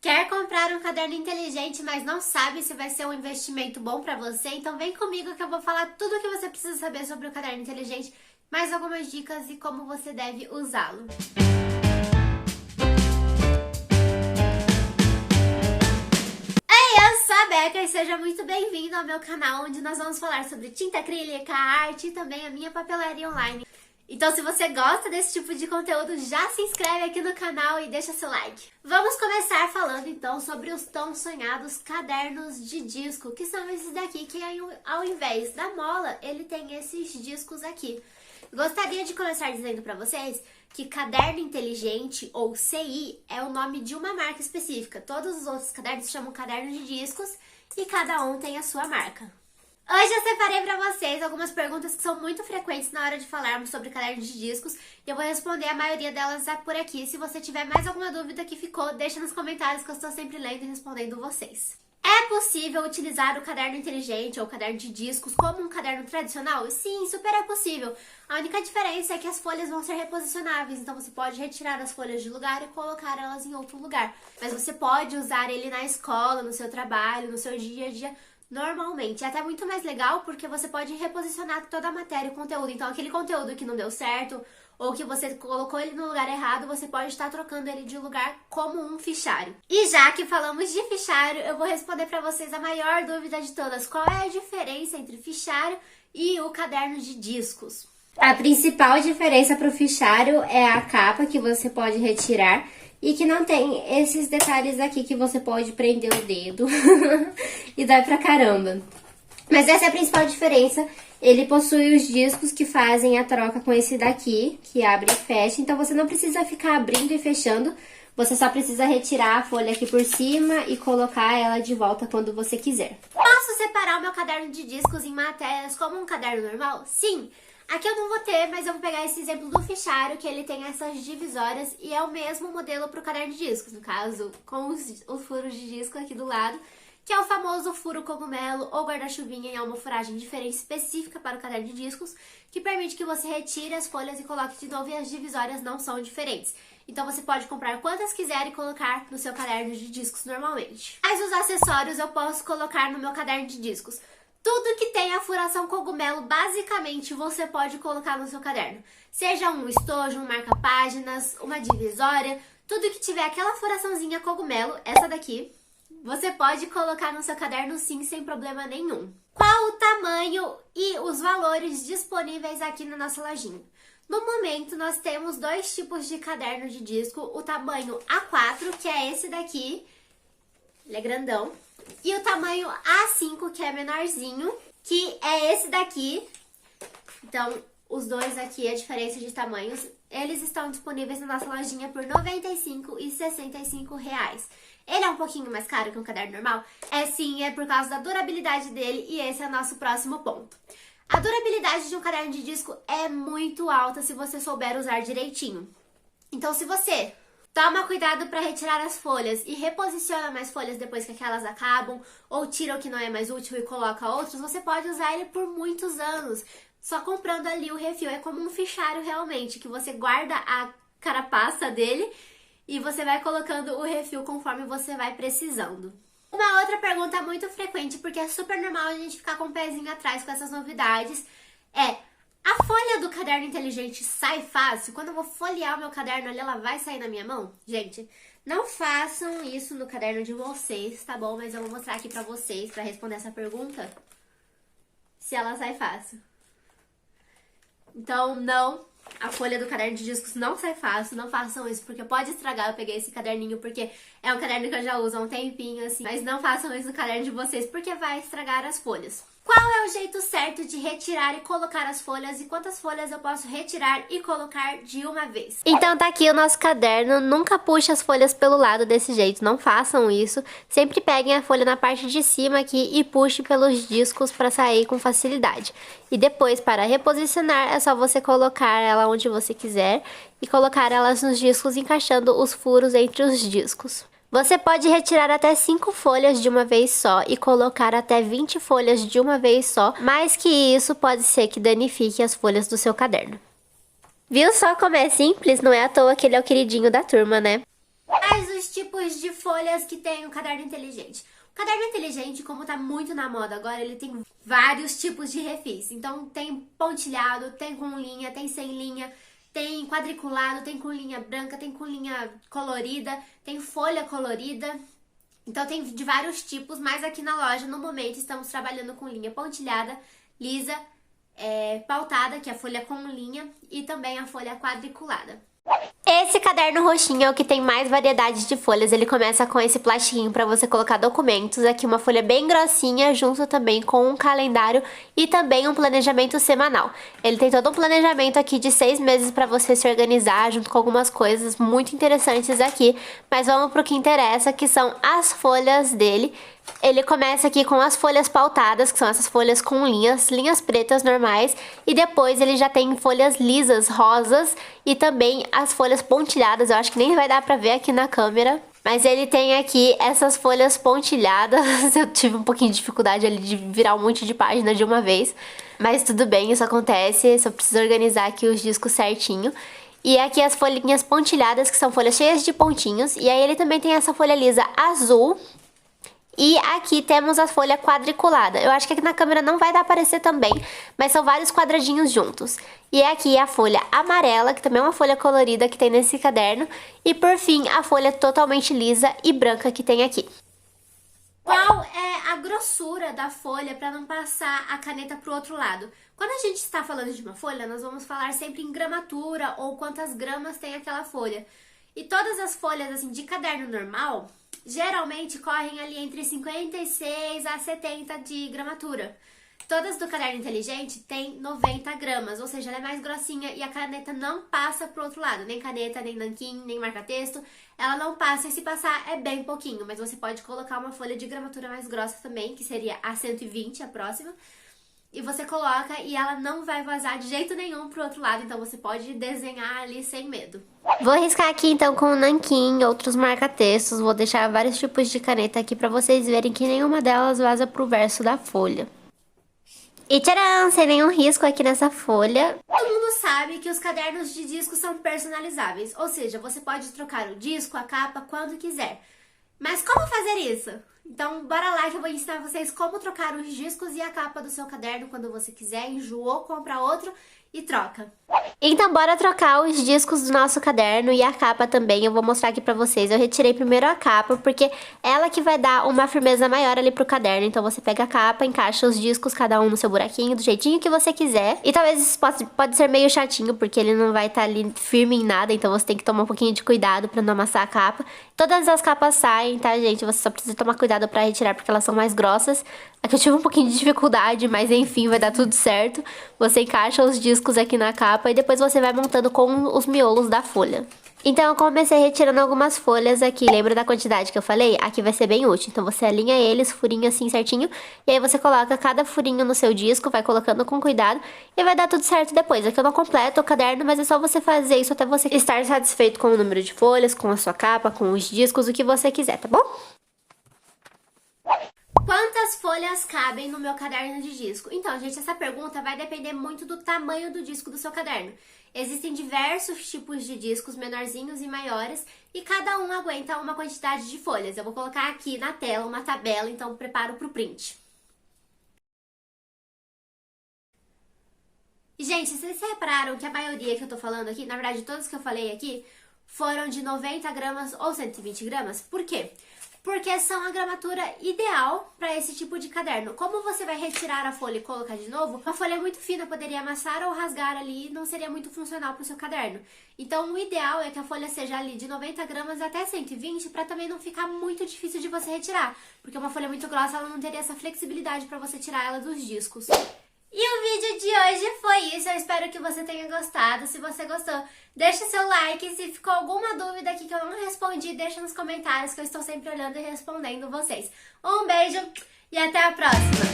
Quer comprar um caderno inteligente, mas não sabe se vai ser um investimento bom para você? Então vem comigo que eu vou falar tudo o que você precisa saber sobre o caderno inteligente, mais algumas dicas e como você deve usá-lo. Eu sou a Beca e seja muito bem-vindo ao meu canal, onde nós vamos falar sobre tinta acrílica, arte e também a minha papelaria online. Então, se você gosta desse tipo de conteúdo, já se inscreve aqui no canal e deixa seu like. Vamos começar falando então sobre os tão sonhados cadernos de disco, que são esses daqui, que ao invés da mola, ele tem esses discos aqui. Gostaria de começar dizendo para vocês que caderno inteligente, ou CI, é o nome de uma marca específica. Todos os outros cadernos se chamam caderno de discos e cada um tem a sua marca. Hoje eu separei para vocês algumas perguntas que são muito frequentes na hora de falarmos sobre cadernos de discos e eu vou responder a maioria delas por aqui. Se você tiver mais alguma dúvida que ficou, deixa nos comentários que eu estou sempre lendo e respondendo vocês. É possível utilizar o caderno inteligente ou caderno de discos como um caderno tradicional? Sim, super é possível. A única diferença é que as folhas vão ser reposicionáveis, então você pode retirar as folhas de lugar e colocar elas em outro lugar. Mas você pode usar ele na escola, no seu trabalho, no seu dia a dia, normalmente. É até muito mais legal porque você pode reposicionar toda a matéria e o conteúdo. Então, aquele conteúdo que não deu certo ou que você colocou ele no lugar errado, você pode estar trocando ele de lugar como um fichário. E já que falamos de fichário, eu vou responder para vocês a maior dúvida de todas. Qual é a diferença entre fichário e o caderno de discos? A principal diferença para o fichário é a capa que você pode retirar e que não tem esses detalhes aqui que você pode prender o dedo e dói pra caramba. Mas essa é a principal diferença. Ele possui os discos que fazem a troca com esse daqui, que abre e fecha. Então você não precisa ficar abrindo e fechando. Você só precisa retirar a folha aqui por cima e colocar ela de volta quando você quiser. Posso separar o meu caderno de discos em matérias como um caderno normal? Sim! Aqui eu não vou ter, mas eu vou pegar esse exemplo do fichário, que ele tem essas divisórias e é o mesmo modelo para o caderno de discos, no caso, com os furos de disco aqui do lado, que é o famoso furo cogumelo ou guarda-chuvinha, é uma furagem diferente específica para o caderno de discos, que permite que você retire as folhas e coloque de novo e as divisórias não são diferentes. Então você pode comprar quantas quiser e colocar no seu caderno de discos normalmente. Mas os acessórios eu posso colocar no meu caderno de discos. Tudo que tem a furação cogumelo, basicamente, você pode colocar no seu caderno. Seja um estojo, um marca-páginas, uma divisória, tudo que tiver aquela furaçãozinha cogumelo, essa daqui, você pode colocar no seu caderno sim, sem problema nenhum. Qual o tamanho e os valores disponíveis aqui na nossa lojinha? No momento, nós temos dois tipos de caderno de disco, o tamanho A4, que é esse daqui, ele é grandão, e o tamanho A5, que é menorzinho, que é esse daqui. Então, os dois aqui, a diferença de tamanhos, eles estão disponíveis na nossa lojinha por R$ 95 e R$ 65. Ele é um pouquinho mais caro que um caderno normal? É sim, é por causa da durabilidade dele e esse é o nosso próximo ponto. A durabilidade de um caderno de disco é muito alta se você souber usar direitinho. Então, se você toma cuidado para retirar as folhas e reposiciona mais folhas depois que aquelas acabam, ou tira o que não é mais útil e coloca outros, você pode usar ele por muitos anos, só comprando ali o refil. É como um fichário realmente, que você guarda a carapaça dele e você vai colocando o refil conforme você vai precisando. Uma outra pergunta muito frequente, porque é super normal a gente ficar com o pezinho atrás com essas novidades, é: a folha do caderno inteligente sai fácil? Quando eu vou folhear o meu caderno ali, ela vai sair na minha mão? Gente, não façam isso no caderno de vocês, tá bom? Mas eu vou mostrar aqui pra vocês, pra responder essa pergunta, se ela sai fácil. Então, não, a folha do caderno de discos não sai fácil, não façam isso, porque pode estragar. Eu peguei esse caderninho porque é um caderno que eu já uso há um tempinho, assim, mas não façam isso no caderno de vocês, porque vai estragar as folhas. Qual é o jeito certo de retirar e colocar as folhas e quantas folhas eu posso retirar e colocar de uma vez? Então tá aqui o nosso caderno, nunca puxe as folhas pelo lado desse jeito, não façam isso. Sempre peguem a folha na parte de cima aqui e puxe pelos discos para sair com facilidade. E depois, para reposicionar, é só você colocar ela onde você quiser e colocar elas nos discos, encaixando os furos entre os discos. Você pode retirar até 5 folhas de uma vez só e colocar até 20 folhas de uma vez só, mais que isso pode ser que danifique as folhas do seu caderno. Viu só como é simples? Não é à toa que ele é o queridinho da turma, né? Quais os tipos de folhas que tem o caderno inteligente? O caderno inteligente, como tá muito na moda agora, ele tem vários tipos de refis. Então tem pontilhado, tem com linha, tem sem linha, tem quadriculado, tem com linha branca, tem com linha colorida, tem folha colorida. Então tem de vários tipos, mas aqui na loja, no momento, estamos trabalhando com linha pontilhada, lisa, pautada, que é a folha com linha, e também a folha quadriculada. Esse caderno roxinho é o que tem mais variedade de folhas. Ele começa com esse plastiquinho para você colocar documentos. Aqui uma folha bem grossinha, junto também com um calendário e também um planejamento semanal. Ele tem todo um planejamento aqui de 6 meses para você se organizar, junto com algumas coisas muito interessantes aqui. Mas vamos pro que interessa, que são as folhas dele. Ele começa aqui com as folhas pautadas, que são essas folhas com linhas pretas normais. E depois ele já tem folhas lisas, rosas, e também as folhas pontilhadas. Eu acho que nem vai dar pra ver aqui na câmera. Mas ele tem aqui essas folhas pontilhadas. Eu tive um pouquinho de dificuldade ali de virar um monte de página de uma vez. Mas tudo bem, isso acontece. Só preciso organizar aqui os discos certinho. E aqui as folhinhas pontilhadas, que são folhas cheias de pontinhos. E aí ele também tem essa folha lisa azul. E aqui temos a folha quadriculada. Eu acho que aqui na câmera não vai dar pra aparecer também, mas são vários quadradinhos juntos. E aqui a folha amarela, que também é uma folha colorida que tem nesse caderno. E por fim, a folha totalmente lisa e branca que tem aqui. Qual é a grossura da folha para não passar a caneta pro outro lado? Quando a gente está falando de uma folha, nós vamos falar sempre em gramatura ou quantas gramas tem aquela folha. E todas as folhas assim de caderno normal geralmente correm ali entre 56 a 70 de gramatura. Todas do caderno inteligente tem 90 gramas, ou seja, ela é mais grossinha e a caneta não passa pro outro lado. Nem caneta, nem nanquim, nem marca-texto, ela não passa, e se passar é bem pouquinho. Mas você pode colocar uma folha de gramatura mais grossa também, que seria a 120, a próxima. E você coloca e ela não vai vazar de jeito nenhum pro outro lado, então você pode desenhar ali sem medo. Vou riscar aqui então com o nanquim, outros marca-textos, vou deixar vários tipos de caneta aqui pra vocês verem que nenhuma delas vaza pro verso da folha. E tcharam, sem nenhum risco aqui nessa folha. Todo mundo sabe que os cadernos de disco são personalizáveis, ou seja, você pode trocar o disco, a capa, quando quiser. Mas como fazer isso? Então bora lá que eu vou ensinar vocês como trocar os discos e a capa do seu caderno quando você quiser, enjoou, compra outro e troca. Então bora trocar os discos do nosso caderno e a capa também, eu vou mostrar aqui pra vocês. Eu retirei primeiro a capa porque ela que vai dar uma firmeza maior ali pro caderno. Então você pega a capa, encaixa os discos, cada um no seu buraquinho, do jeitinho que você quiser. E talvez isso pode ser meio chatinho, porque ele não vai estar ali firme em nada, então você tem que tomar um pouquinho de cuidado pra não amassar a capa. Todas as capas saem, tá, gente? Você só precisa tomar cuidado pra retirar, porque elas são mais grossas. Aqui eu tive um pouquinho de dificuldade, mas enfim, vai dar tudo certo. Você encaixa os discos aqui na capa e depois você vai montando com os miolos da folha. Então eu comecei retirando algumas folhas aqui, lembra da quantidade que eu falei? Aqui vai ser bem útil, então você alinha eles, furinho assim certinho, e aí você coloca cada furinho no seu disco, vai colocando com cuidado, e vai dar tudo certo depois. Aqui eu não completo o caderno, mas é só você fazer isso até você estar satisfeito com o número de folhas, com a sua capa, com os discos, o que você quiser, tá bom? Quantas folhas cabem no meu caderno de disco? Então, gente, essa pergunta vai depender muito do tamanho do disco do seu caderno. Existem diversos tipos de discos, menorzinhos e maiores, e cada um aguenta uma quantidade de folhas. Eu vou colocar aqui na tela uma tabela, então preparo para o print. E, gente, vocês repararam que a maioria que eu tô falando aqui, na verdade, todos que eu falei aqui, foram de 90 gramas ou 120 gramas? Por quê? Porque são a gramatura ideal para esse tipo de caderno. Como você vai retirar a folha e colocar de novo, a folha é muito fina, poderia amassar ou rasgar ali, não seria muito funcional para o seu caderno. Então o ideal é que a folha seja ali de 90 gramas até 120, para também não ficar muito difícil de você retirar. Porque uma folha muito grossa, ela não teria essa flexibilidade para você tirar ela dos discos. E o vídeo de hoje foi isso, eu espero que você tenha gostado. Se você gostou, deixa seu like. Se ficou alguma dúvida aqui que eu não respondi, deixa nos comentários que eu estou sempre olhando e respondendo vocês. Um beijo e até a próxima!